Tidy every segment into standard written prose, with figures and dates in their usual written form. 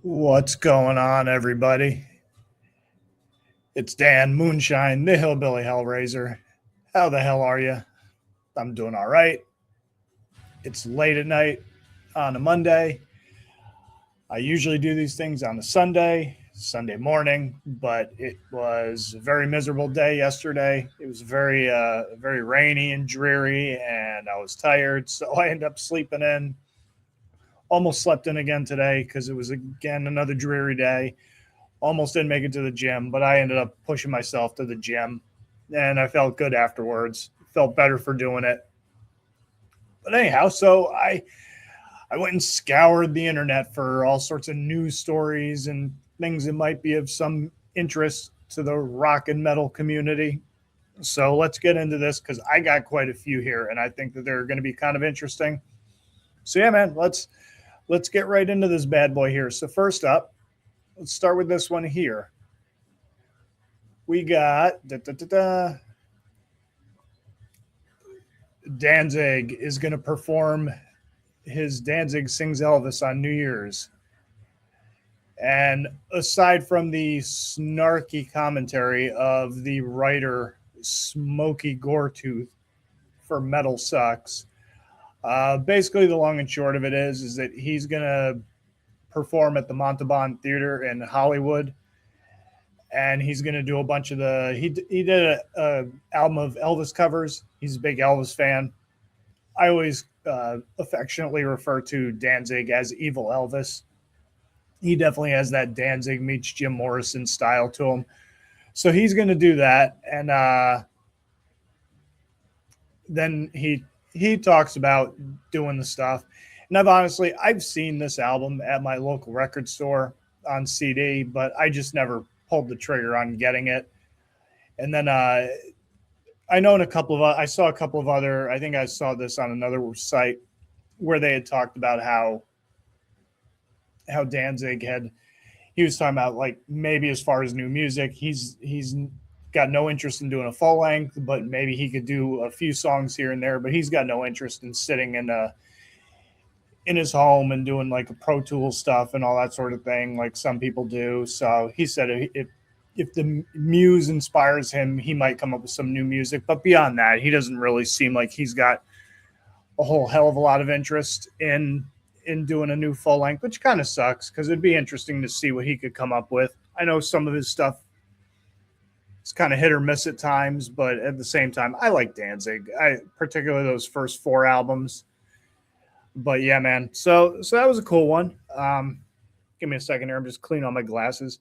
What's going on, everybody? It's Dan Moonshine, the Hillbilly Hellraiser. How the hell are you? I'm doing all right. It's late at night on a Monday. I usually do these things on a Sunday morning, but it was a very miserable day yesterday. It was very rainy and dreary, and I was tired, so I ended up sleeping in. Almost slept in again today because it was again another dreary day. Almost didn't make it to the gym, but I ended up pushing myself to the gym, and I felt good afterwards. Felt better for doing it. But anyhow, so I went and scoured the internet for all sorts of news stories and things that might be of some interest to the rock and metal community. So let's get into this because I got quite a few here, and I think that they're going to be kind of interesting. So yeah, man, let's get right into this bad boy here. So first up, let's start with this one here. We got Danzig is going to perform his Danzig Sings Elvis on New Year's. And aside from the snarky commentary of the writer Smokey Goretooth for Metal Sucks, basically the long and short of it is that he's going to perform at the Montalban Theater in Hollywood, and he's going to do a bunch of he did a album of Elvis covers. He's a big Elvis fan. I always affectionately refer to Danzig as Evil Elvis. He definitely has that Danzig meets Jim Morrison style to him. So he's going to do that, and then he talks about doing the stuff. And I've seen this album at my local record store on CD, but I just never pulled the trigger on getting it. And then I saw a couple of other, I think I saw this on another site where they had talked about how Danzig he was talking about like maybe as far as new music, he's got no interest in doing a full length, but maybe he could do a few songs here and there, but he's got no interest in sitting in his home and doing like a Pro Tools stuff and all that sort of thing, like some people do. So he said if the muse inspires him, he might come up with some new music. But beyond that, he doesn't really seem like he's got a whole hell of a lot of interest in doing a new full length, which kind of sucks because it'd be interesting to see what he could come up with. I know some of his stuff is kind of hit or miss at times, but at the same time, I like Danzig. Particularly those first 4 albums. But yeah, man. So that was a cool one. Give me a second here. I'm just cleaning all my glasses.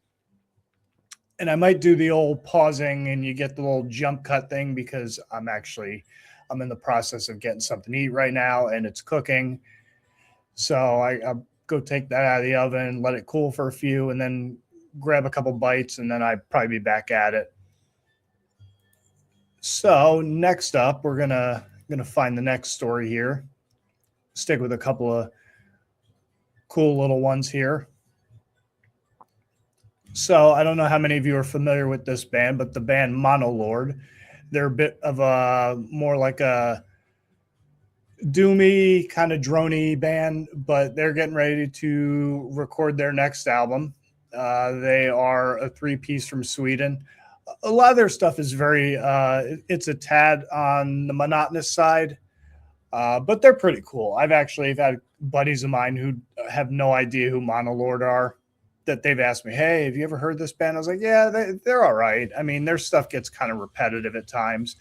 And I might do the old pausing and you get the little jump cut thing because I'm in the process of getting something to eat right now and it's cooking. So I'll go take that out of the oven, let it cool for a few, and then grab a couple bites, and then I'd probably be back at it. So next up, we're gonna find the next story here. Stick with a couple of cool little ones here. So I don't know how many of you are familiar with this band, but the band Monolord, they're a bit of a more like a doomy kind of droney band, but they're getting ready to record their next album. They are a 3-piece from Sweden. A lot of their stuff is it's a tad on the monotonous side, but they're pretty cool. I've had buddies of mine who have no idea who Monolord are, that they've asked me, hey, have you ever heard this band? I was like, yeah, they're all right. I mean, their stuff gets kind of repetitive at times,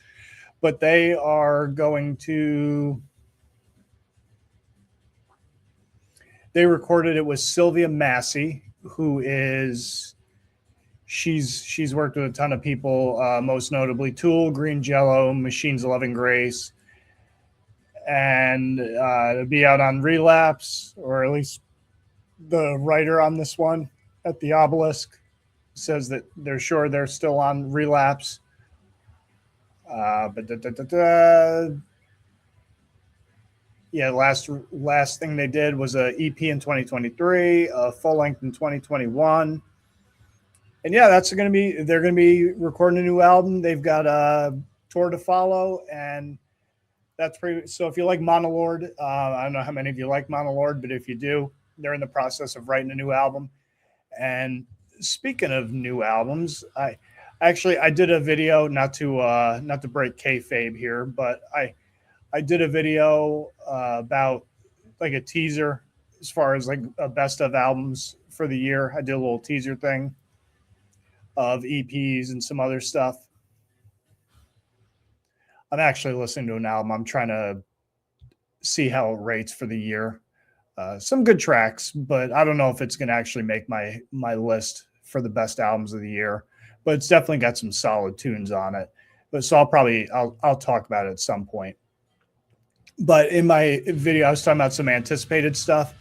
but they are going to... They recorded it with Sylvia Massey, who is... She's worked with a ton of people, most notably Tool, Green Jello, Machine's Loving Grace, and it'll be out on Relapse, or at least the writer on this one at the Obelisk says that they're sure they're still on Relapse. Yeah, last thing they did was a EP in 2023, a full length in 2021. And yeah, they're gonna be recording a new album. They've got a tour to follow, and that's pretty. So if you like Monolord, I don't know how many of you like Monolord, but if you do, they're in the process of writing a new album. And speaking of new albums, I did a video, not to break kayfabe here, but I did a video about like a teaser as far as like a best of albums for the year. I did a little teaser thing of EPs and some other stuff. I'm actually listening to an album. I'm trying to see how it rates for the year. Some good tracks, but I don't know if it's going to actually make my list for the best albums of the year. But it's definitely got some solid tunes on it. But so I'll talk about it at some point. But in my video, I was talking about some anticipated stuff,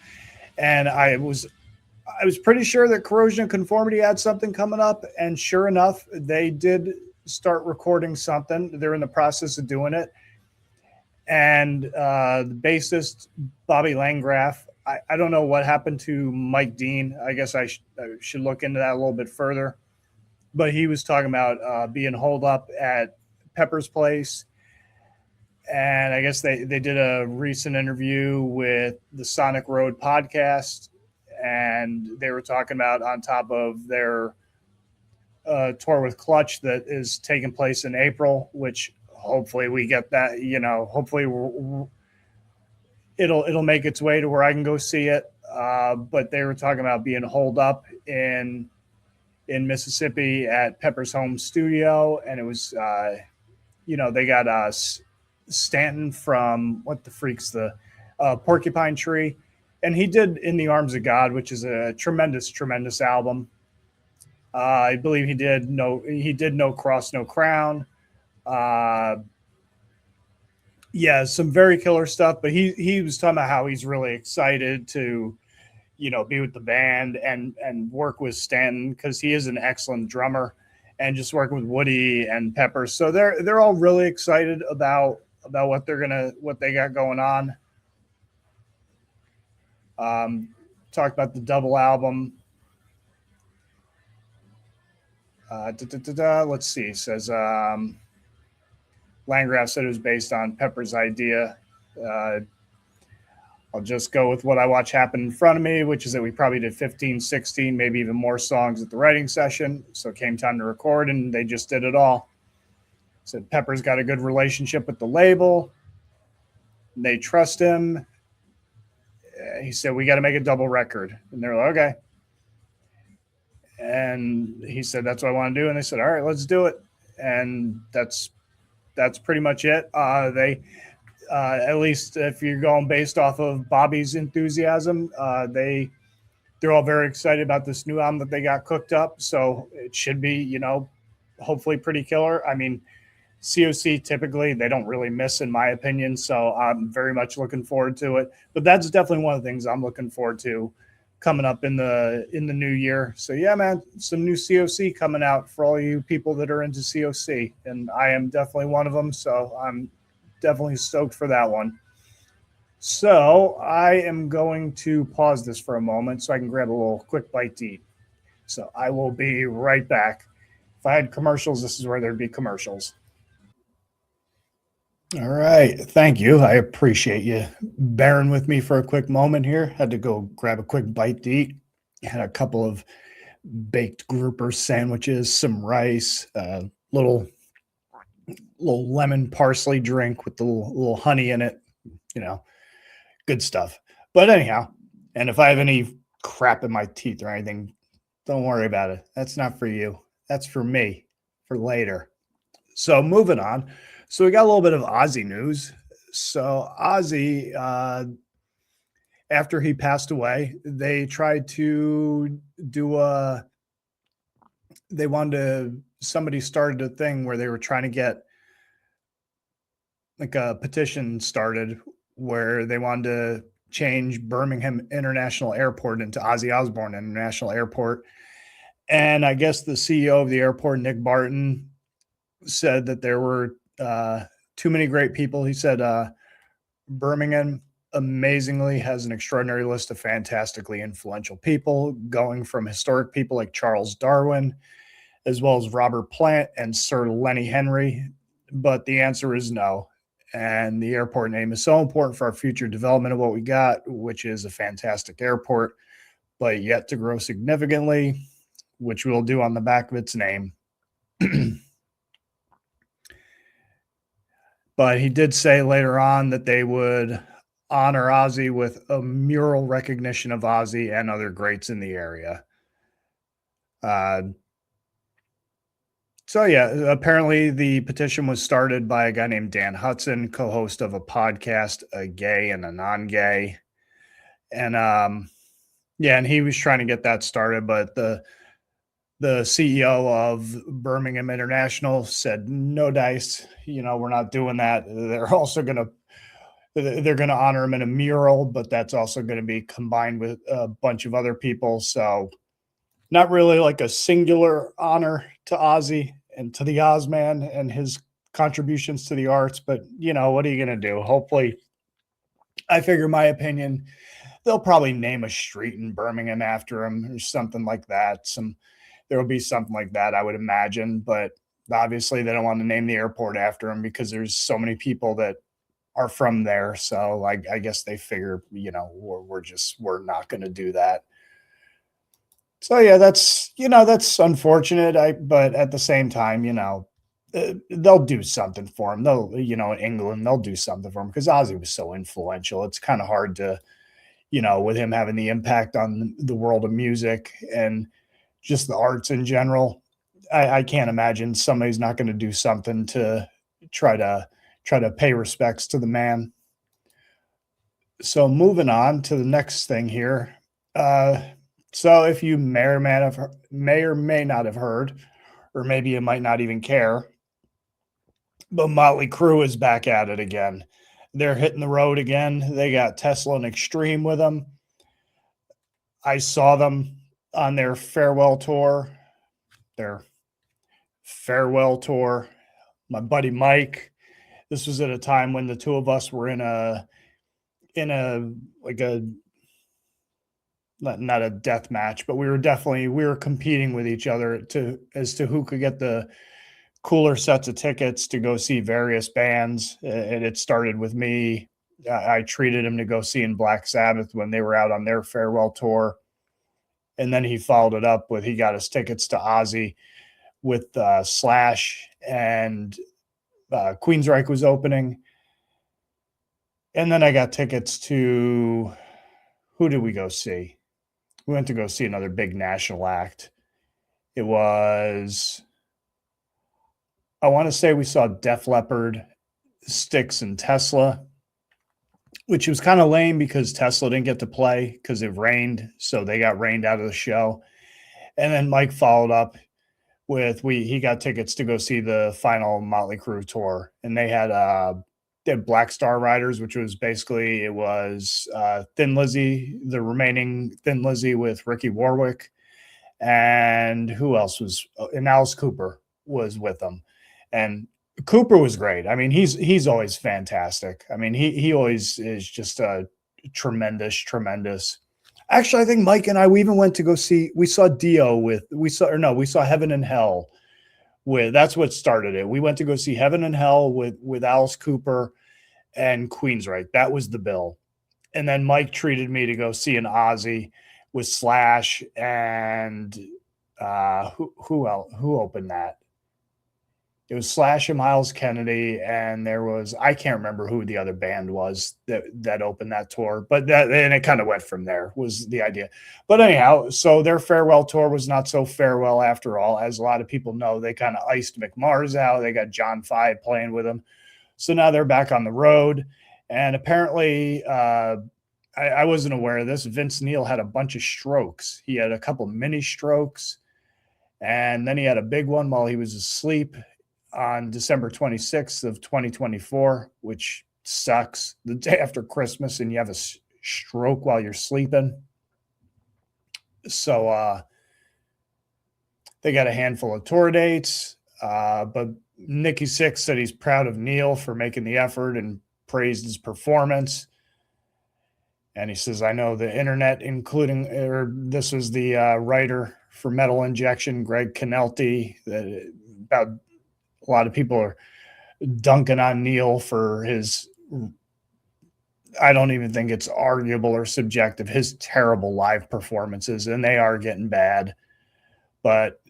and I was pretty sure that Corrosion of Conformity had something coming up, and sure enough, they did start recording something. They're in the process of doing it. And the bassist, Bobby Landgraf, I don't know what happened to Mike Dean. I guess I should look into that a little bit further. But he was talking about being holed up at Pepper's Place. And I guess they did a recent interview with the Sonic Road podcast. And they were talking about on top of their tour with Clutch that is taking place in April, which hopefully we get that, hopefully it'll make its way to where I can go see it. But they were talking about being holed up in Mississippi at Pepper's home studio. And it was, they got Stanton from what the freaks, the Porcupine Tree. And he did In the Arms of God, which is a tremendous, tremendous album. I believe he did No Cross, No Crown. Some very killer stuff, but he was talking about how he's really excited to, be with the band and work with Stanton because he is an excellent drummer, and just working with Woody and Pepper. So they're all really excited about what they got going on. Talked about the double album. Let's see. It says Landgraf said it was based on Pepper's idea. I'll just go with what I watch happen in front of me, which is that we probably did 15, 16, maybe even more songs at the writing session. So it came time to record, and they just did it all. Said Pepper's got a good relationship with the label. They trust him. He said, we got to make a double record. And they're like, okay. And he said, that's what I want to do. And they said, all right, let's do it. And that's pretty much it. They, at least if you're going based off of Bobby's enthusiasm, they're all very excited about this new album that they got cooked up. So it should be, hopefully pretty killer. I mean, COC typically they don't really miss, in my opinion. So I'm very much looking forward to it. But that's definitely one of the things I'm looking forward to coming up in the new year. So yeah, man, some new COC coming out for all you people that are into COC, and I am definitely one of them. So I'm definitely stoked for that one. So I am going to pause this for a moment so I can grab a little quick bite to eat. So I will be right back. If I had commercials, this is where there'd be commercials. All right. Thank you. I appreciate you bearing with me for a quick moment here. Had to go grab a quick bite to eat. Had a couple of baked grouper sandwiches, some rice, little lemon parsley drink with the little honey in it, good stuff. But anyhow, and if I have any crap in my teeth or anything, don't worry about it. That's not for you. That's for me for later. So moving on. So we got a little bit of Ozzy news. So Ozzy, after he passed away, they tried to do somebody started a thing where they were trying to get like a petition started where they wanted to change Birmingham International Airport into Ozzy Osbourne International Airport. And I guess the CEO of the airport, Nick Barton, said that there were too many great people. He said Birmingham amazingly has an extraordinary list of fantastically influential people, going from historic people like Charles Darwin, as well as Robert Plant and Sir Lenny Henry. But the answer is no. And the airport name is so important for our future development of what we got, which is a fantastic airport. but yet to grow significantly, which we'll do on the back of its name. But he did say later on that they would honor Ozzy with a mural recognition of Ozzy and other greats in the area. So yeah, apparently the petition was started by a guy named Dan Hudson, co-host of a podcast, A Gay and a Non-Gay. And and he was trying to get that started, but the CEO of Birmingham International said, no dice, we're not doing that. They're also going to honor him in a mural, but that's also going to be combined with a bunch of other people. So not really like a singular honor to Ozzy and to the Ozman and his contributions to the arts. But, what are you going to do? Hopefully, I figure my opinion, they'll probably name a street in Birmingham after him or something like that. There will be something like that, I would imagine. But obviously, they don't want to name the airport after him because there's so many people that are from there. So I guess they figure, we're not going to do that. So yeah, that's unfortunate. But at the same time, they'll do something for him. They'll, in England, they'll do something for him because Ozzy was so influential. It's kind of hard to, with him having the impact on the world of music and just the arts in general. I can't imagine somebody's not going to do something to try to pay respects to the man. So moving on to the next thing here. So if you may or may not have heard, or maybe you might not even care, but Motley Crue is back at it again. They're hitting the road again. They got Tesla and Extreme with them. I saw them on their farewell tour. My buddy Mike. This was at a time when the two of us were in a not a death match, but we were competing with each other as to who could get the cooler sets of tickets to go see various bands. And it started with me. I treated him to go see in Black Sabbath when they were out on their farewell tour. And then he followed it up with, he got us tickets to Ozzy with Slash, and Queensryche was opening. And then I got tickets to, who did we go see? We went to go see another big national act. It was, I want to say we saw Def Leppard, Styx, and Tesla, which was kind of lame because Tesla didn't get to play because it rained. So they got rained out of the show. And then Mike followed up with, he got tickets to go see the final Motley Crue tour. And they had Black Star Riders, which was basically, it was Thin Lizzy, the remaining Thin Lizzy with Ricky Warwick. And who else was, and Alice Cooper was with them. And Cooper was great. I mean, he's always fantastic. I mean, he always is just a tremendous. Actually, I think Mike and I, we even went to go see, we saw Heaven and Hell with, that's what started it. We went to go see Heaven and Hell with Alice Cooper and Queensryche. That was the bill. And then Mike treated me to go see an Ozzy with Slash and who else? Who opened that? It was Slash and Miles Kennedy, and there was, I can't remember who the other band was that opened that tour, and it kind of went from there, was the idea. But anyhow, so their farewell tour was not so farewell after all. As a lot of people know, they kind of iced McMars out. They got John Five playing with them. So now they're back on the road. And apparently, I wasn't aware of this, Vince Neil had a bunch of strokes. He had a couple mini strokes, and then he had a big one while he was asleep on December 26th of 2024, which sucks. The day after Christmas, and you have a stroke while you're sleeping. So they got a handful of tour dates, but Nikki Sixx said he's proud of Neil for making the effort and praised his performance. And he says, I know the internet, this was the writer for Metal Injection, Greg Canelti, about a lot of people are dunking on Neil for his I don't even think it's arguable or subjective, his terrible live performances, and they are getting bad. But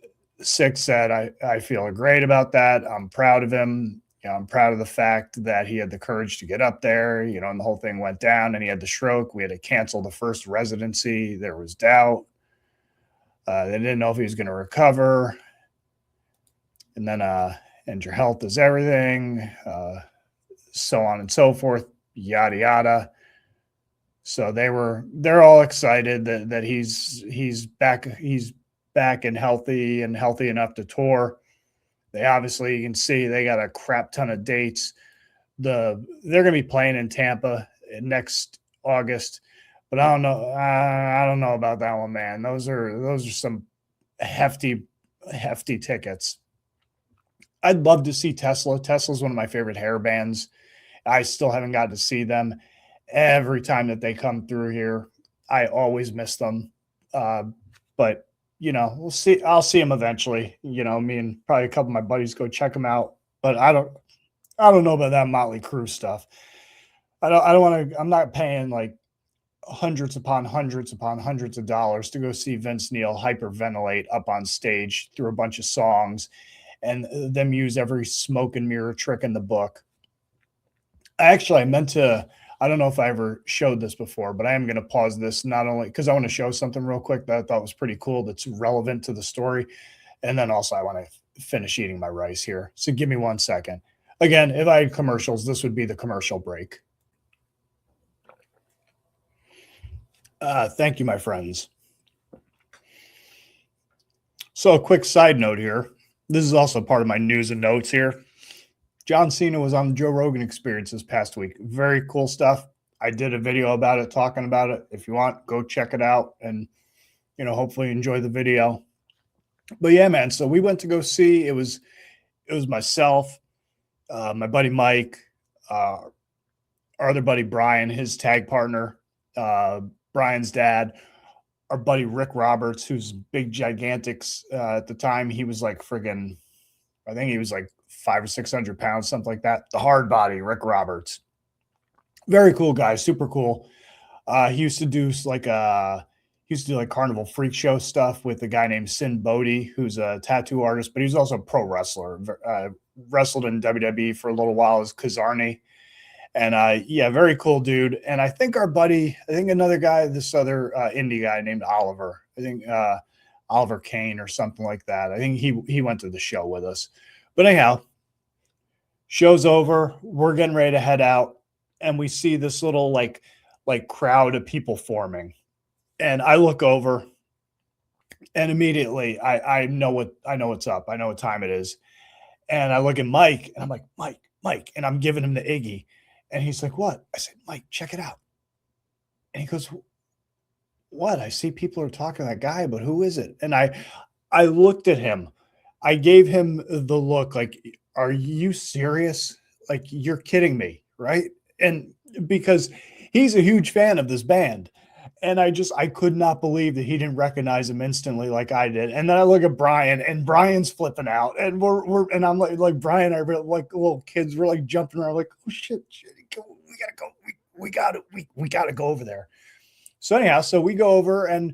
Six said, I feel great about that. I'm proud of him. I'm proud of the fact that he had the courage to get up there, and the whole thing went down and he had the stroke. We had to cancel the first residency. There was doubt. They didn't know if he was going to recover. And then, and your health is everything, so on and so forth, yada, yada. So they're all excited that he's back and healthy enough to tour. They obviously, you can see they got a crap ton of dates. They're going to be playing in Tampa next August, but I don't know. I don't know about that one, man. Those are some hefty tickets. I'd love to see Tesla. Tesla's one of my favorite hair bands. I still haven't got to see them. Every time that they come through here, I always miss them. But we'll see. I'll see them eventually. Me and probably a couple of my buddies go check them out. But I don't know about that Motley Crue stuff. I don't want to. I'm not paying like hundreds upon hundreds of dollars to go see Vince Neil hyperventilate up on stage through a bunch of songs and them use every smoke and mirror trick in the book. I meant to. I don't know if I ever showed this before, but I am going to pause this not only because I want to show something real quick that I thought was pretty cool that's relevant to the story. And then also I want to finish eating my rice here. So give me 1 second. Again, if I had commercials, this would be the commercial break. Thank you, my friends. So a quick side note here. This is also part of my news and notes here. John Cena was on the Joe Rogan Experience this past week. Very cool stuff. I did a video about it, talking about it. If you want, go check it out and, hopefully enjoy the video. But yeah, man, so we went to go see, it was myself, my buddy Mike, our other buddy Brian, his tag partner, Brian's dad, our buddy Rick Roberts, who's big gigantics. At the time, he was like friggin', I think he was like 500 or 600 pounds, something like that. The hard body, Rick Roberts. Very cool guy, super cool. He used to do like Carnival Freak Show stuff with a guy named Sin Bodhi, who's a tattoo artist, but he's also a pro wrestler. Wrestled in WWE for a little while as Kazarni. And yeah, very cool dude. And I think another guy, this other indie guy named Oliver, Oliver Kane or something like that. I think he went to the show with us. But anyhow, show's over. We're getting ready to head out. And we see this little like crowd of people forming. And I look over and immediately I know what's up. I know what time it is. And I look at Mike and I'm like, Mike, and I'm giving him the Iggy. And he's like, what? I said, Mike, check it out. And he goes, what? I see people are talking to that guy, but who is it? And I looked at him. I gave him the look like, are you serious? Like, you're kidding me, right? And because he's a huge fan of this band. And I could not believe that he didn't recognize him instantly like I did. And then I look at Brian, and Brian's flipping out, and and I'm like Brian, I like little kids, we're like jumping around, like, oh shit, we gotta go, we gotta go over there. So anyhow, so we go over and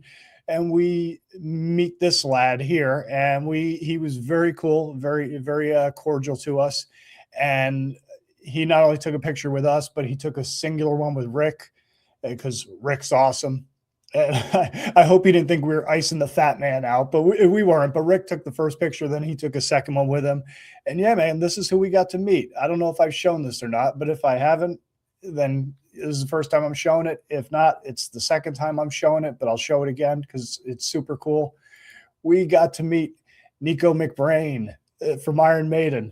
we meet this lad here, and he was very cool, very cordial to us, and he not only took a picture with us, but he took a singular one with Rick, because Rick's awesome. And I hope he didn't think we were icing the fat man out, but we weren't. But Rick took the first picture, then he took a second one with him. And yeah, man, this is who we got to meet. I don't know if I've shown this or not, but if I haven't, then this is the first time I'm showing it. If not, it's the second time I'm showing it, but I'll show it again because it's super cool. We got to meet Nico McBrain from Iron Maiden.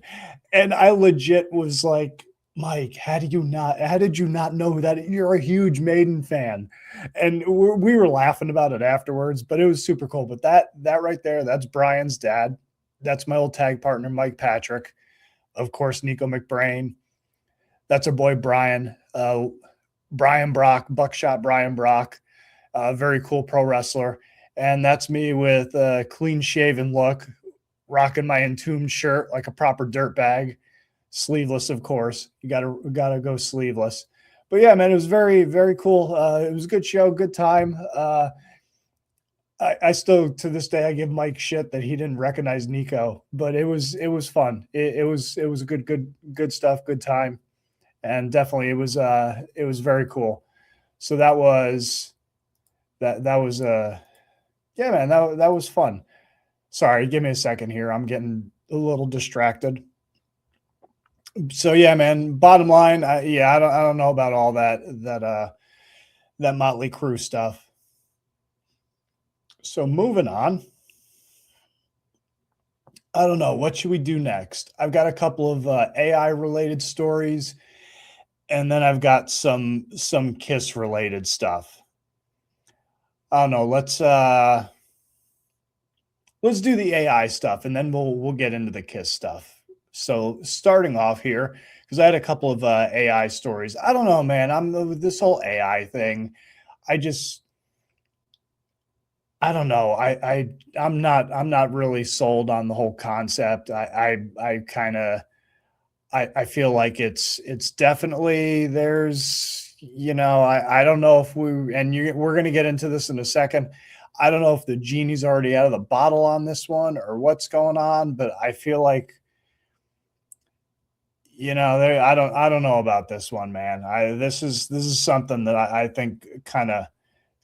And I legit was like, Mike, how did you not know that? You're a huge Maiden fan. And we were laughing about it afterwards, but it was super cool. But that right there, that's Brian's dad. That's my old tag partner, Mike Patrick. Of course, Nico McBrain. That's our boy, Brian. Brian Brock, Buckshot Brian Brock. Very cool pro wrestler. And that's me with a clean-shaven look, rocking my Entombed shirt like a proper dirtbag. Sleeveless, of course. You gotta go sleeveless. But yeah, man, it was very, very cool. It was a good show, good time. I still to this day I give Mike shit that he didn't recognize Nico, but it was fun. It was a good stuff, good time, and definitely it was very cool. So that was yeah, man, that was fun. Sorry, give me a second here. I'm getting a little distracted. So yeah, man. Bottom line, yeah, I don't know about all that Motley Crue stuff. So moving on. I don't know. What should we do next? I've got a couple of AI related stories, and then I've got some Kiss related stuff. I don't know. Let's do the AI stuff, and then we'll get into the Kiss stuff. So starting off here, because I had a couple of AI stories. I don't know, man. With this whole AI thing. I just I don't know. I'm not really sold on the whole concept. I kind of I feel like it's definitely I don't know if we're going to get into this in a second. I don't know if the genie's already out of the bottle on this one or what's going on, but I feel like I don't know about this one, man. This is something that I think kind of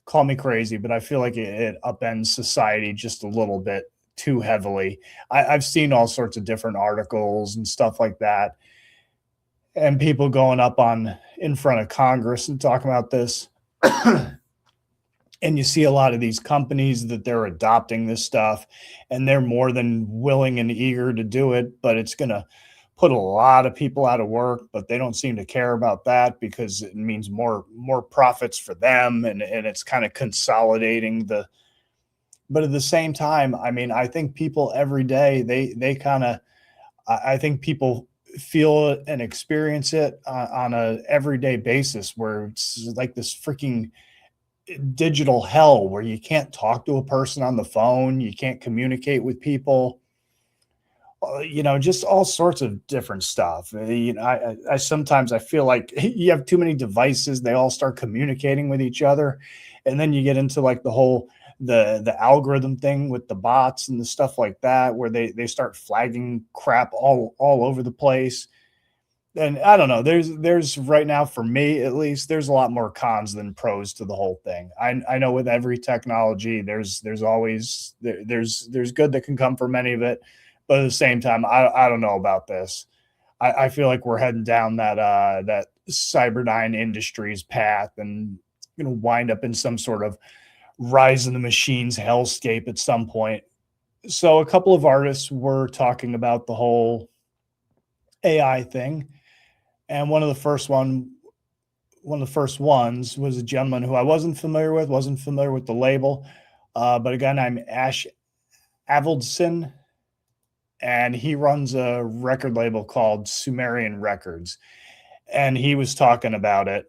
call me crazy, but I feel like it upends society just a little bit too heavily. I've seen all sorts of different articles and stuff like that, and people going up on in front of Congress and talking about this. And you see a lot of these companies that they're adopting this stuff, and they're more than willing and eager to do it, but it's going to put a lot of people out of work, but they don't seem to care about that because it means more profits for them, and it's kind of consolidating the. But at the same time, I mean, I think people every day they kind of I think people feel it and experience it on a everyday basis where it's like this freaking digital hell where you can't talk to a person on the phone, you can't communicate with people, just all sorts of different stuff. I sometimes I feel like you have too many devices, they all start communicating with each other, and then you get into like the algorithm thing with the bots and the stuff like that where they start flagging crap all over the place. And I don't know. There's right now for me at least, there's a lot more cons than pros to the whole thing. I know with every technology, there's always there's good that can come from any of it, but at the same time, I don't know about this. I feel like we're heading down that Cyberdyne Industries path and wind up in some sort of rise of the machines hellscape at some point. So a couple of artists were talking about the whole AI thing, and one of the first ones was a gentleman who I wasn't familiar with the label, but a guy named Ash Avildsen, and he runs a record label called Sumerian Records, and he was talking about it.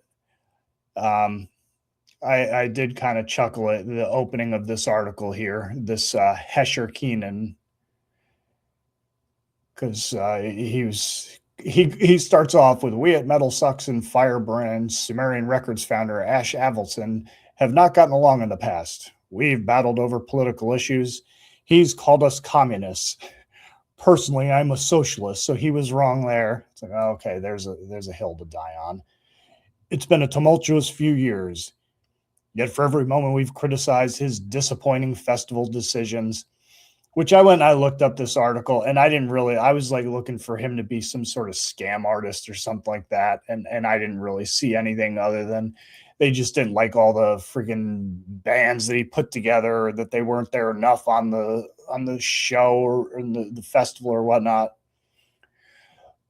I did kind of chuckle at the opening of this article here, this Hesher Keenan, because he starts off with, "We at Metal Sucks and Firebrand, Sumerian Records founder Ash Avildsen have not gotten along in the past. We've battled over political issues. He's called us communists. Personally, I'm a socialist, so he was wrong there." It's like, okay, there's a hill to die on. "It's been a tumultuous few years. Yet for every moment we've criticized his disappointing festival decisions," which I went and I looked up this article, and I was like looking for him to be some sort of scam artist or something like that. And I didn't really see anything other than they just didn't like all the freaking bands that he put together, or that they weren't there enough on the show or in the festival or whatnot.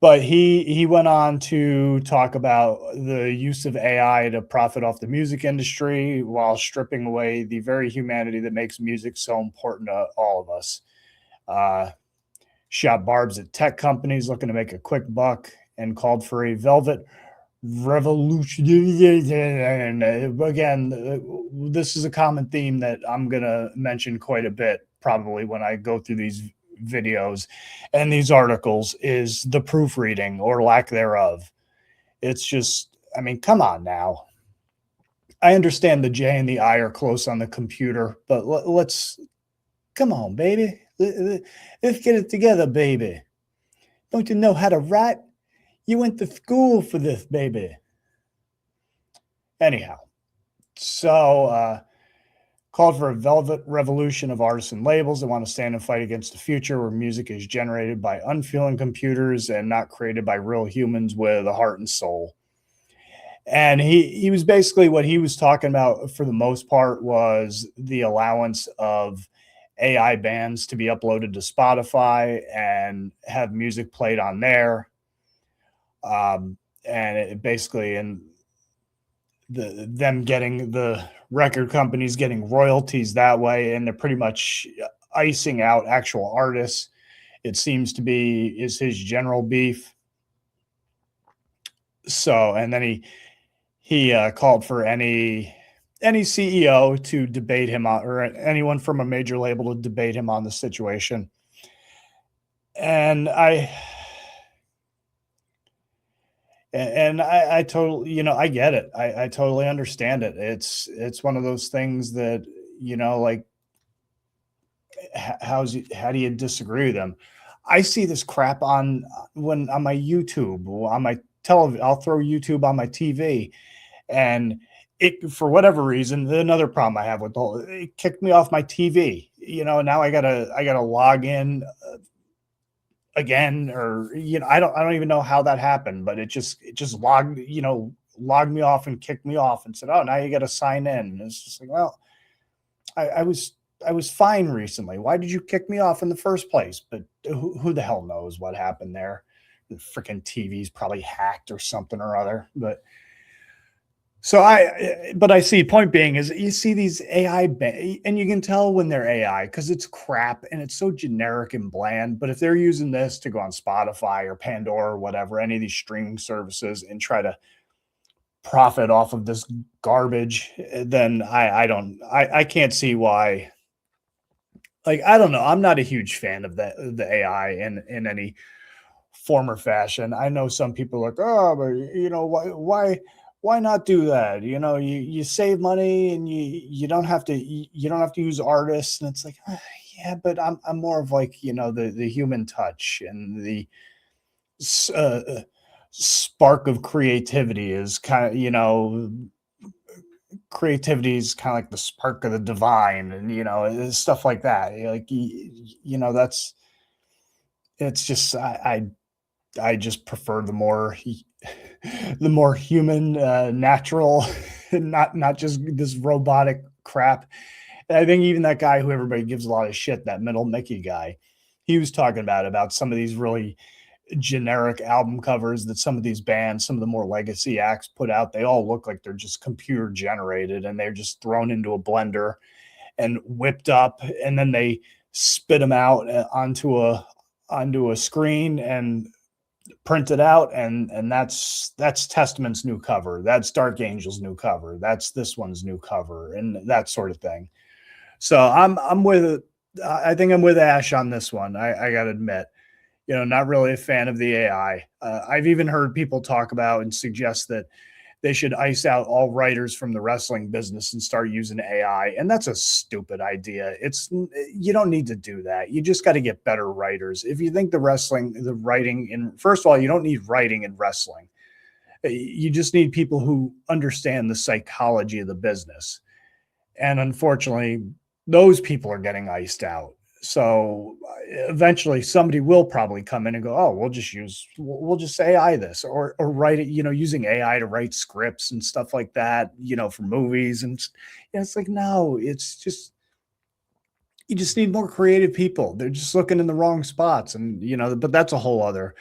But he went on to talk about the use of AI to profit off the music industry while stripping away the very humanity that makes music so important to all of us. Shot barbs at tech companies looking to make a quick buck, and called for a velvet revolution. And again, this is a common theme that I'm going to mention quite a bit probably when I go through these videos and these articles, is the proofreading or lack thereof. It's just I mean, come on now. I understand the J and the I are close on the computer, but let's come on, baby. Let's get it together, baby. Don't you know how to write? You went to school for this, baby. Anyhow, so called for a velvet revolution of artists and labels that want to stand and fight against a future where music is generated by unfeeling computers and not created by real humans with a heart and soul. And he was basically, what he was talking about for the most part was the allowance of AI bands to be uploaded to Spotify and have music played on there. And it basically, and them getting the record companies getting royalties that way, and they're pretty much icing out actual artists. It seems to be is his general beef. So, and then he called for any CEO to debate him on, or anyone from a major label to debate him on the situation. And I totally, I get it. I totally understand it. It's one of those things that, like, how do you disagree with them? I see this crap on my YouTube, on my television. I'll throw YouTube on my TV, and it, for whatever reason, another problem I have with the whole, it kicked me off my TV. Now I gotta log in again, or I don't even know how that happened, but it just logged me off and kicked me off and said, oh, now you got to sign in. And it's just like, well, I was fine recently. Why did you kick me off in the first place? But who the hell knows what happened there? The freaking TV's probably hacked or something or other. But I see, point being is, you see these AI and you can tell when they're AI because it's crap and it's so generic and bland. But if they're using this to go on Spotify or Pandora or whatever, any of these streaming services, and try to profit off of this garbage, then I can't see why. Like, I don't know. I'm not a huge fan of the AI in any form or fashion. I know some people are like, oh, but why not do that? You save money, and you don't have to use artists. And it's like, yeah, but I'm more of like, the human touch and the spark of creativity is kind of, creativity is kind of like the spark of the divine, and stuff like that. Like, that's, it's just, I just prefer the more human, natural, not just this robotic crap. And I think even that guy who everybody gives a lot of shit, that Metal Mickey guy, he was talking about some of these really generic album covers that some of these bands, some of the more legacy acts put out. They all look like they're just computer generated, and they're just thrown into a blender and whipped up, and then they spit them out onto a screen and print it out, and that's Testament's new cover, that's Dark Angel's new cover, that's this one's new cover, and that sort of thing. So I think I'm with Ash on this one. I gotta admit, not really a fan of the AI. I've even heard people talk about and suggest that they should ice out all writers from the wrestling business and start using AI. And that's a stupid idea. You don't need to do that. You just got to get better writers. If you think first of all, you don't need writing in wrestling. You just need people who understand the psychology of the business. And unfortunately, those people are getting iced out. So eventually somebody will probably come in and go, oh, we'll just AI this, or write it, using AI to write scripts and stuff like that, for movies. And it's like, no, it's just, you just need more creative people. They're just looking in the wrong spots. And, but that's a whole other,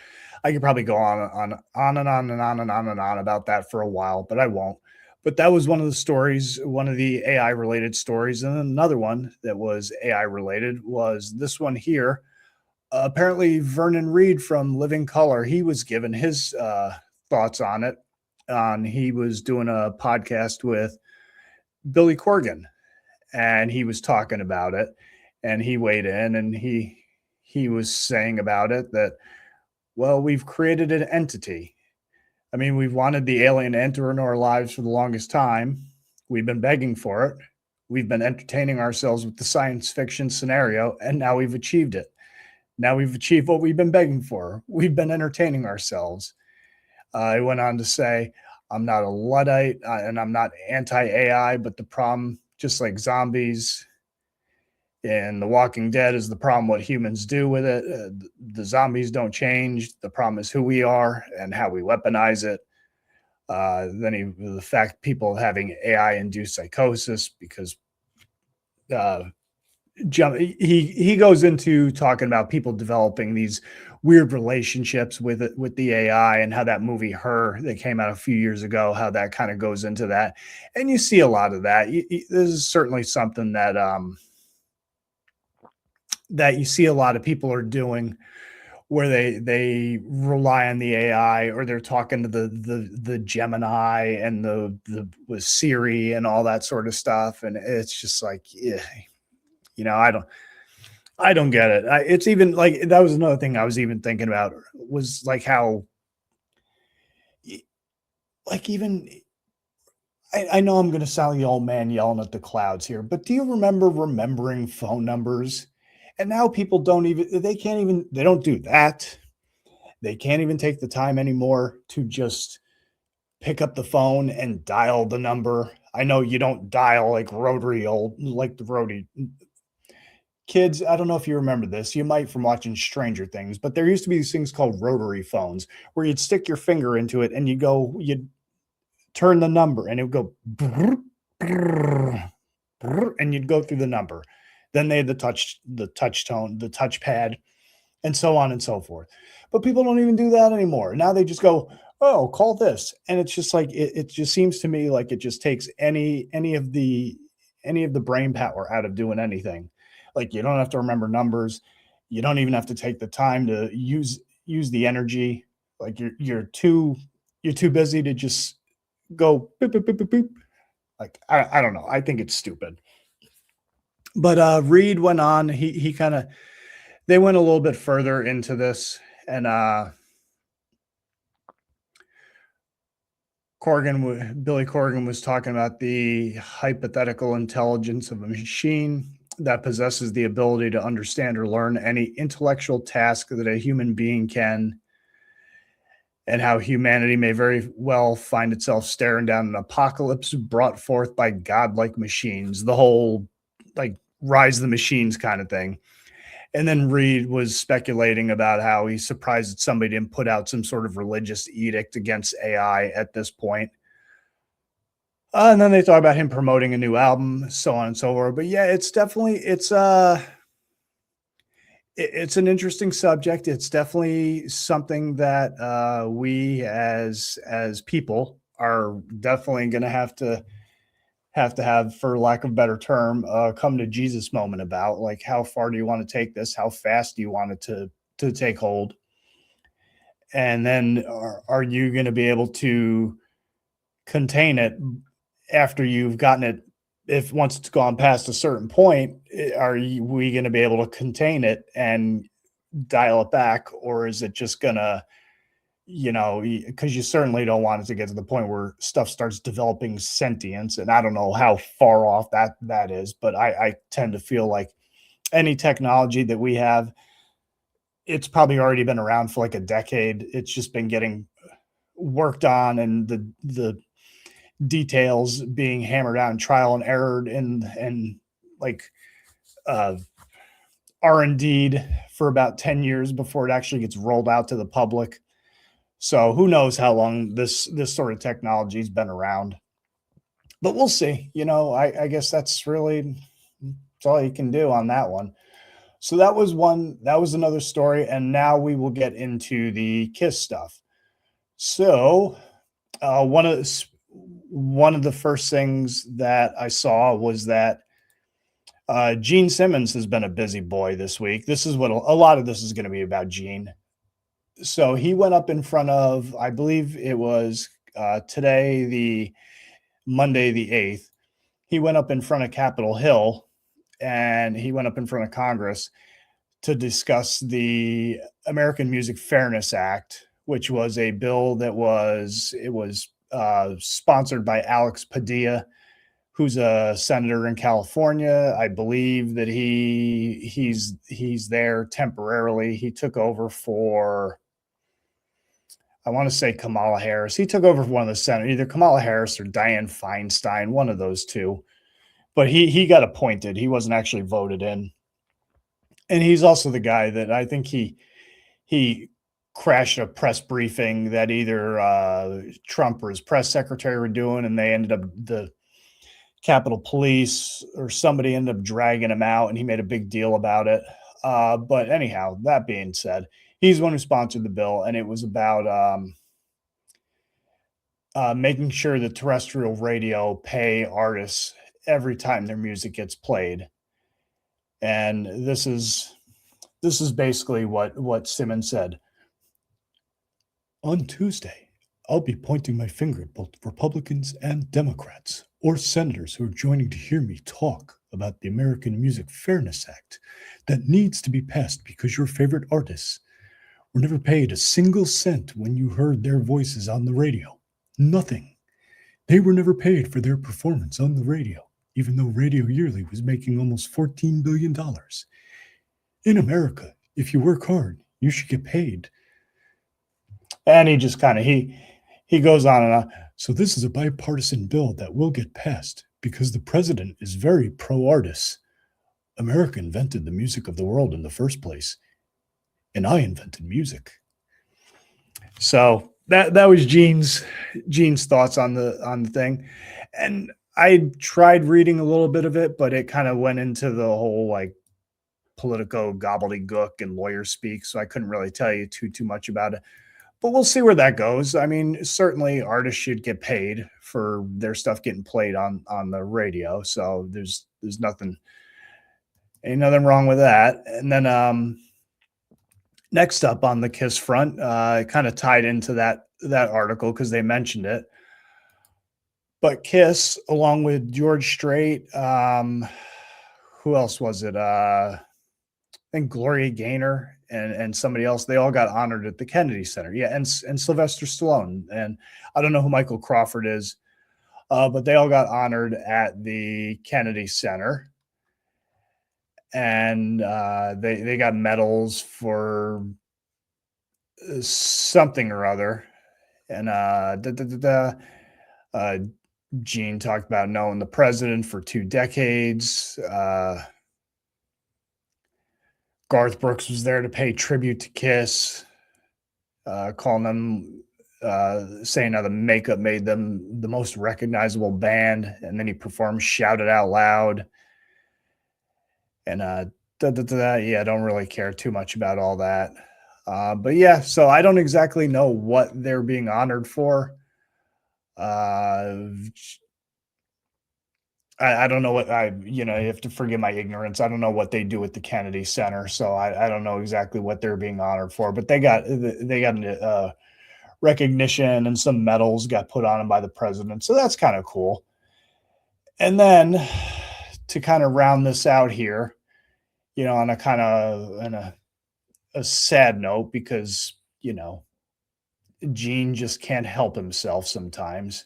I could probably go on and on and on and on and on and on about that for a while, but I won't. But that was one of the stories, one of the AI related stories. And another one that was AI related was this one here. Apparently, Vernon Reed from Living Color, he was given his thoughts on it. He was doing a podcast with Billy Corgan, and he was talking about it. And he weighed in, and he was saying about it that, well, we've created an entity. I mean, we've wanted the alien to enter into our lives for the longest time. We've been begging for it. We've been entertaining ourselves with the science fiction scenario, and now we've achieved it. Now we've achieved what we've been begging for. We've been entertaining ourselves. I went on to say, I'm not a Luddite and I'm not anti AI, but the problem, just like zombies and The Walking Dead, is the problem what humans do with it. The zombies don't change. The problem is who we are and how we weaponize it. The fact people having AI induced psychosis because uh, he goes into talking about people developing these weird relationships with the AI and how that movie Her that came out a few years ago, how that kind of goes into that, and you see a lot of that. This is certainly something that you see a lot of people are doing where they rely on the AI or they're talking to the Gemini and the with Siri and all that sort of stuff, and it's just like, yeah, I don't get it. It's even like that was another thing I was even thinking about was like how, like even I know I'm going to sound the old man yelling at the clouds here, but do you remember remembering phone numbers? And now people don't even, they don't do that. They can't even take the time anymore to just pick up the phone and dial the number. I know you don't dial like like the rotary kids. I don't know if you remember this. You might from watching Stranger Things, but there used to be these things called rotary phones where you'd stick your finger into it and you'd turn the number and it would go brrr, brrr, brrr, and you'd go through the number. Then they had the touch tone, the touchpad, and so on and so forth. But people don't even do that anymore. Now they just go, oh, call this. And it's just like it just seems to me like it just takes any of the brain power out of doing anything. Like you don't have to remember numbers. You don't even have to take the time to use the energy. Like you're too busy to just go boop, boop, boop, boop, boop. Like I don't know. I think it's stupid. But Reed went on. He kind of they went a little bit further into this, and Billy Corgan was talking about the hypothetical intelligence of a machine that possesses the ability to understand or learn any intellectual task that a human being can, and how humanity may very well find itself staring down an apocalypse brought forth by godlike machines. The whole like rise of the machines kind of thing. And then Reed was speculating about how he's surprised that somebody didn't put out some sort of religious edict against AI at this point. And then they talk about him promoting a new album, so on and so forth. But yeah, it's an interesting subject. It's definitely something that we as people are definitely going to have, for lack of a better term, come to Jesus moment about, like, how far do you want to take this? How fast do you want it to take hold? And then are you going to be able to contain it after you've gotten it? If once it's gone past a certain point, we going to be able to contain it and dial it back? Or is it just going to, because you certainly don't want it to get to the point where stuff starts developing sentience. And I don't know how far off that is, but I tend to feel like any technology that we have, it's probably already been around for like a decade. It's just been getting worked on, and the details being hammered out and trial and error and like R&D'd for about 10 years before it actually gets rolled out to the public. So who knows how long this sort of technology has been around, but we'll see. I guess that's all you can do on that one. So that was another story. And now we will get into the KISS stuff. So one of the first things that I saw was that Gene Simmons has been a busy boy this week. This is what a lot of this is going to be about, Gene. So he went up in front of, I believe it was today, the Monday, the 8th. He went up in front of Capitol Hill, and he went up in front of Congress to discuss the American Music Fairness Act, which was a bill that was sponsored by Alex Padilla, who's a senator in California. I believe that he's there temporarily. He took over for, I want to say, Kamala Harris. He took over for one of the senators, either Kamala Harris or Dianne Feinstein, one of those two. But he got appointed. He wasn't actually voted in. And he's also the guy that I think he crashed a press briefing that either Trump or his press secretary were doing, and they ended up, the Capitol Police or somebody ended up dragging him out, and he made a big deal about it. But anyhow, that being said, he's the one who sponsored the bill, and it was about making sure that terrestrial radio pay artists every time their music gets played. And this is basically what Simmons said. On Tuesday, I'll be pointing my finger at both Republicans and Democrats, or senators who are joining to hear me talk about the American Music Fairness Act that needs to be passed because your favorite artists were never paid a single cent when you heard their voices on the radio. Nothing. They were never paid for their performance on the radio, even though Radio Yearly was making almost $14 billion. In America, if you work hard, you should get paid. And he just kind of, he goes on and on. So this is a bipartisan bill that will get passed because the president is very pro-artists. America invented the music of the world in the first place, and I invented music. So that was Gene's thoughts on the thing. And I tried reading a little bit of it, but it kind of went into the whole like politico gobbledygook and lawyer speak, so I couldn't really tell you too much about it. But we'll see where that goes. I mean, certainly artists should get paid for their stuff getting played on the radio. So there's ain't nothing wrong with that. And then next up on the KISS front, kind of tied into that article because they mentioned it. But KISS, along with George Strait, who else was it? I think Gloria Gaynor and somebody else, they all got honored at the Kennedy Center. Yeah, and Sylvester Stallone. And I don't know who Michael Crawford is, but they all got honored at the Kennedy Center. And they got medals for something or other. And Gene talked about knowing the president for 2 decades. Garth Brooks was there to pay tribute to KISS, calling them, saying how the makeup made them the most recognizable band. And then he performed Shout It Out Loud. And yeah, I don't really care too much about all that. But yeah, so I don't exactly know what they're being honored for. I don't know what you have to forgive my ignorance. I don't know what they do at the Kennedy Center, so I don't know exactly what they're being honored for. But they got recognition, and some medals got put on them by the president, so that's kind of cool. And then to kind of round this out here, on a kind of a sad note, because Gene just can't help himself sometimes.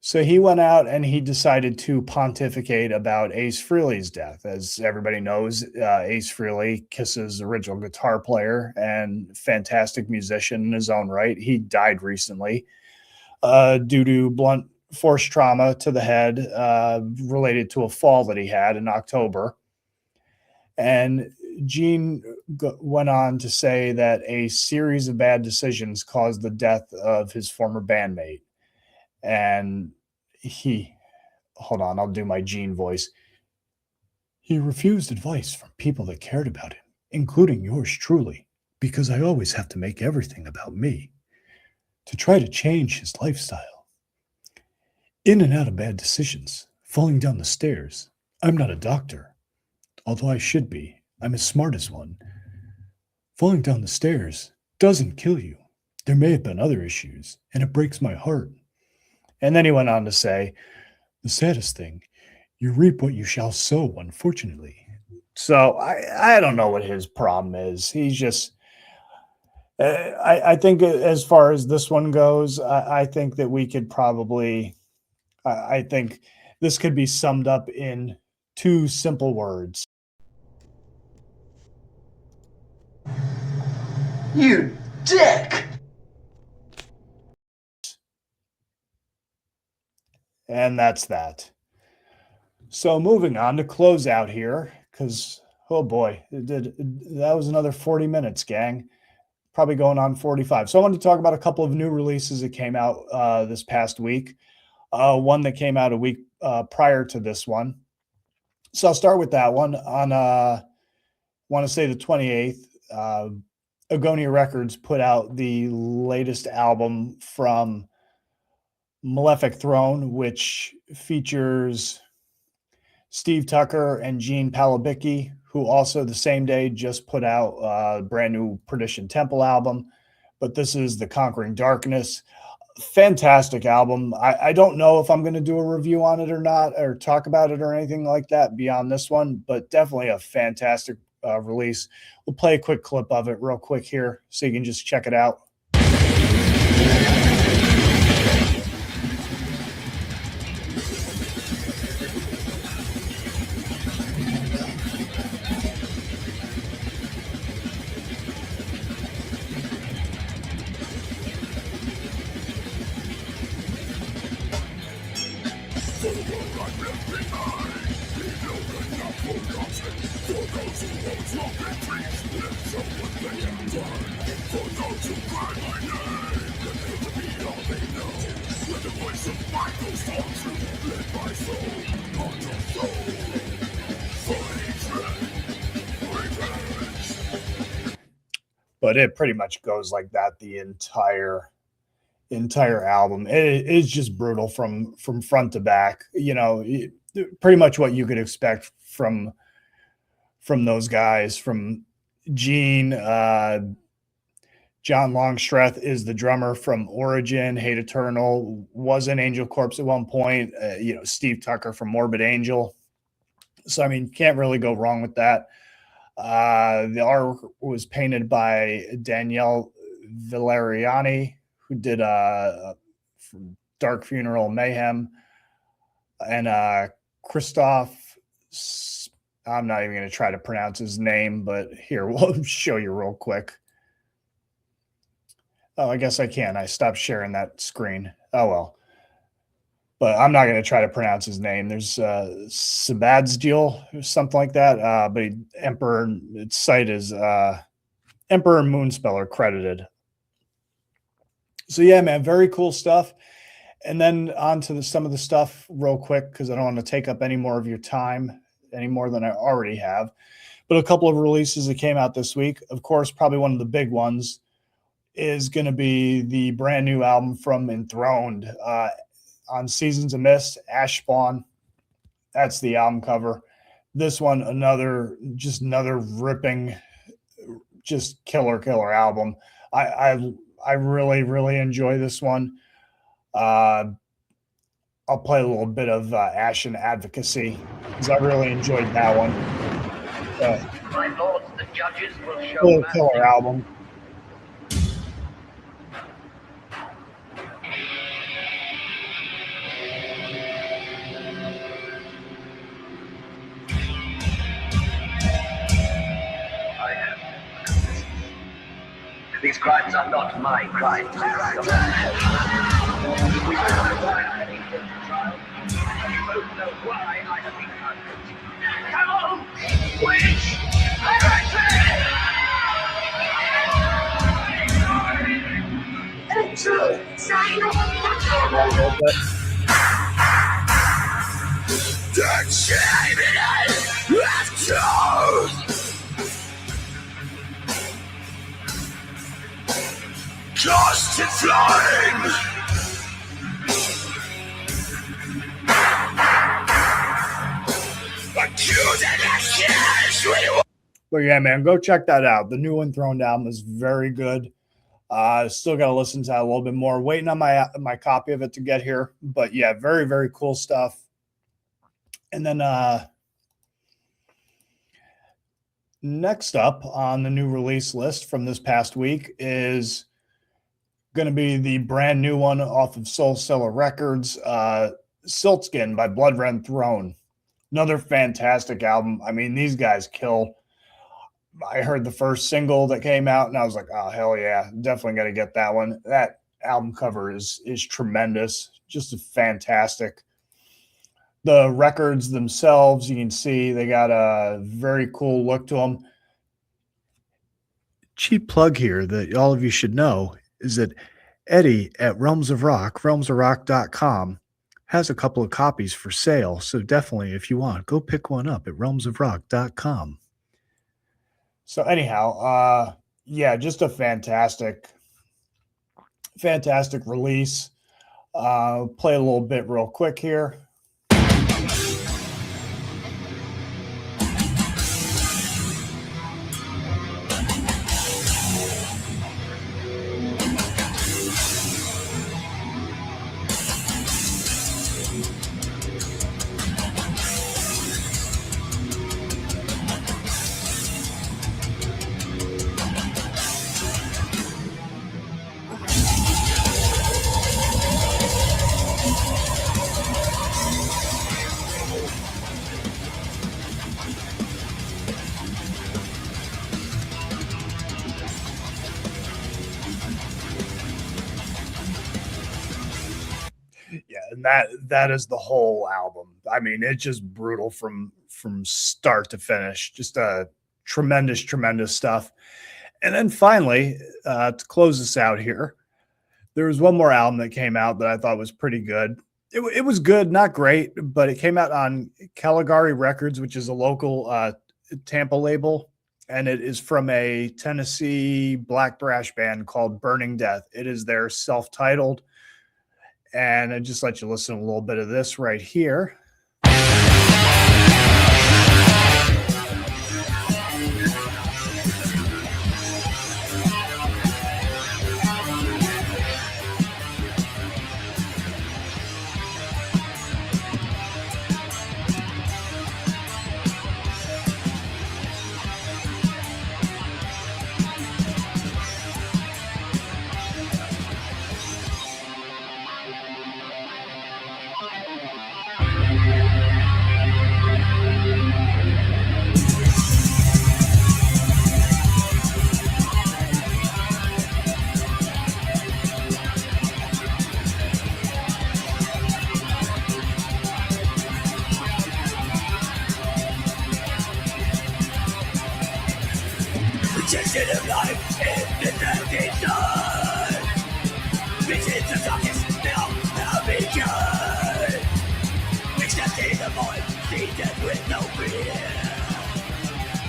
So he went out and he decided to pontificate about Ace Frehley's death. As everybody knows, Ace Frehley, KISS's original guitar player and fantastic musician in his own right, he died recently due to blunt force trauma to the head related to a fall that he had in October. And Gene went on to say that a series of bad decisions caused the death of his former bandmate. And hold on, I'll do my Gene voice. He refused advice from people that cared about him, including yours truly, because I always have to make everything about me, to try to change his lifestyle. In and out of bad decisions, falling down the stairs. I'm not a doctor, although I should be. I'm as smart as one. Falling down the stairs doesn't kill you. There may have been other issues, and it breaks my heart. And then he went on to say, the saddest thing, you reap what you shall sow, unfortunately. So I don't know what his problem is. He's just, I think as far as this one goes, I think that we could probably, I think this could be summed up in two simple words. You dick! And that's that. So moving on to close out here, because oh boy, that was another 40 minutes, gang. Probably going on 45. So I wanted to talk about a couple of new releases that came out this past week. One that came out a week prior to this one. So I'll start with that one. On want to say the 28th, Agonia Records put out the latest album from Malefic Throne, which features Steve Tucker and Gene Palabicki, who also the same day just put out a brand new Perdition Temple album. But this is The Conquering Darkness. Fantastic album. I don't know if I'm going to do a review on it or not, or talk about it or anything like that beyond this one, but definitely a fantastic release. We'll play a quick clip of it real quick here so you can just check it out. But it pretty much goes like that the entire album. It is just brutal from front to back. You know, pretty much what you could expect from those guys. From Gene, John Longstreth is the drummer from Origin, Hate Eternal, was in Angel Corpse at one point. Steve Tucker from Morbid Angel. So I mean, can't really go wrong with that. The art was painted by Danielle Valeriani, who did Dark Funeral Mayhem, and Christoph. I'm not even going to try to pronounce his name, but here, we'll show you real quick. Oh, I guess I can. I stopped sharing that screen. Oh, well. But I'm not going to try to pronounce his name. There's Sabadsdiel or something like that. But its site is Emperor Moonspeller credited. So yeah, man, very cool stuff. And then on to some of the stuff real quick, because I don't want to take up any more of your time, any more than I already have. But a couple of releases that came out this week. Of course, probably one of the big ones is going to be the brand new album from Enthroned. On Seasons of Mist, Ash Spawn. That's the album cover. This one, another ripping, just killer album. I really, really enjoy this one. I'll play a little bit of Ashen Advocacy because I really enjoyed that one. My lords, the judges will show killer album. These crimes are not my crimes. We both know why I have been hunted. Come on, witch! The champion of truth! Lost in flame. But yeah, man, go check that out. The new Enthroned album is very good. Still got to listen to that a little bit more. Waiting on my copy of it to get here. But yeah, very, very cool stuff. And then Next up on the new release list from this past week is going to be the brand new one off of Soul Cellar Records, Siltskin by Blood Red Throne. Another fantastic album. I mean, these guys kill. I heard the first single that came out and I was like, oh, hell yeah, definitely got to get that one. That album cover is tremendous. Just a fantastic. The records themselves, you can see they got a very cool look to them. Cheap plug here that all of you should know is that Eddie at Realms of Rock, realmsofrock.com, has a couple of copies for sale. So definitely, if you want, go pick one up at realmsofrock.com. So anyhow, yeah, just a fantastic release. Play a little bit real quick here. Yeah, and that is the whole album. I mean, it's just brutal from start to finish. Just a tremendous stuff. And then finally, to close this out here, there was one more album that came out that I thought was pretty good. It was good, not great, but it came out on Caligari Records, which is a local Tampa label, and it is from a Tennessee black thrash band called Burning Death. It is their self-titled. And I just let you listen to a little bit of this right here. Rejection of life in the dirty sun. Visions of darkness now have begun. Accepting the void, see death with no fear.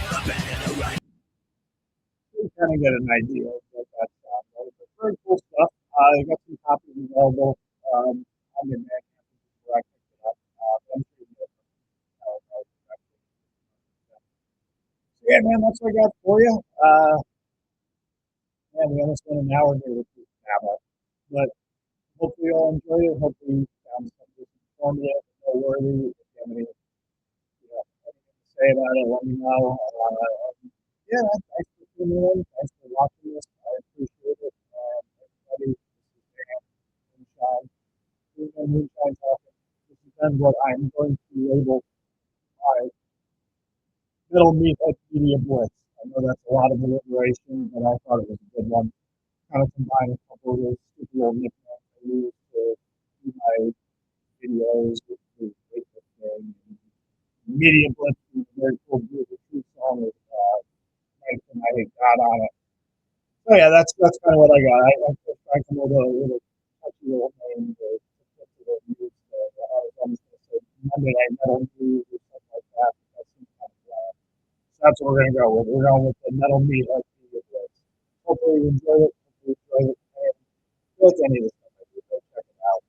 Abandon the right. You kind of get an idea of what that sounds like. But very cool stuff. I got some copies available on the Bandcamp where I picked it up. I'm sure you so yeah, man, that's what I got for you. Man, we almost went an hour here with this now, but hopefully you all enjoy it. Hopefully you found something informative, worthy. If you have anything to say about it, let me know. Yeah, thanks for tuning in. Thanks for watching this. I appreciate it. Everybody, this is Dan Moonshine. This is Moonshine talking. This is then what I'm going to label my Metal Meathead Media Blitz. I know that's a lot of alliteration, but I thought it was a good one. Kind of combine a couple of those stupid little nicknames I use to do my videos with the Facebook thing. Media Blitz is a very cool, beautiful true song with Nathan, I hate God on it. So yeah, that's kind of what I got. I'm just trying to come up with a little touchy little name to put to the news. I was almost going to say Monday Night Metal News or something like that. That seems kind of bland. So that's what we're going to go with. We're going with the Metal Meathead Media Blitz. Hopefully you enjoyed it. Hopefully you enjoyed it. And what's any of this stuff I do? Go check it out.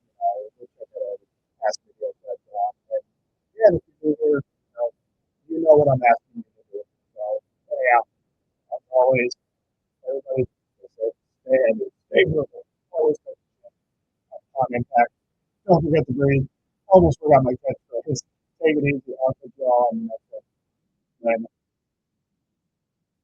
Go check it out. Past videos that and yeah, if you do here, you know what I'm asking you to do. So anyhow, as always, everybody stay heavy, stay brutal, always on impact. Don't forget to breathe. Almost forgot my catchphrase. Take it easy, Uncle John.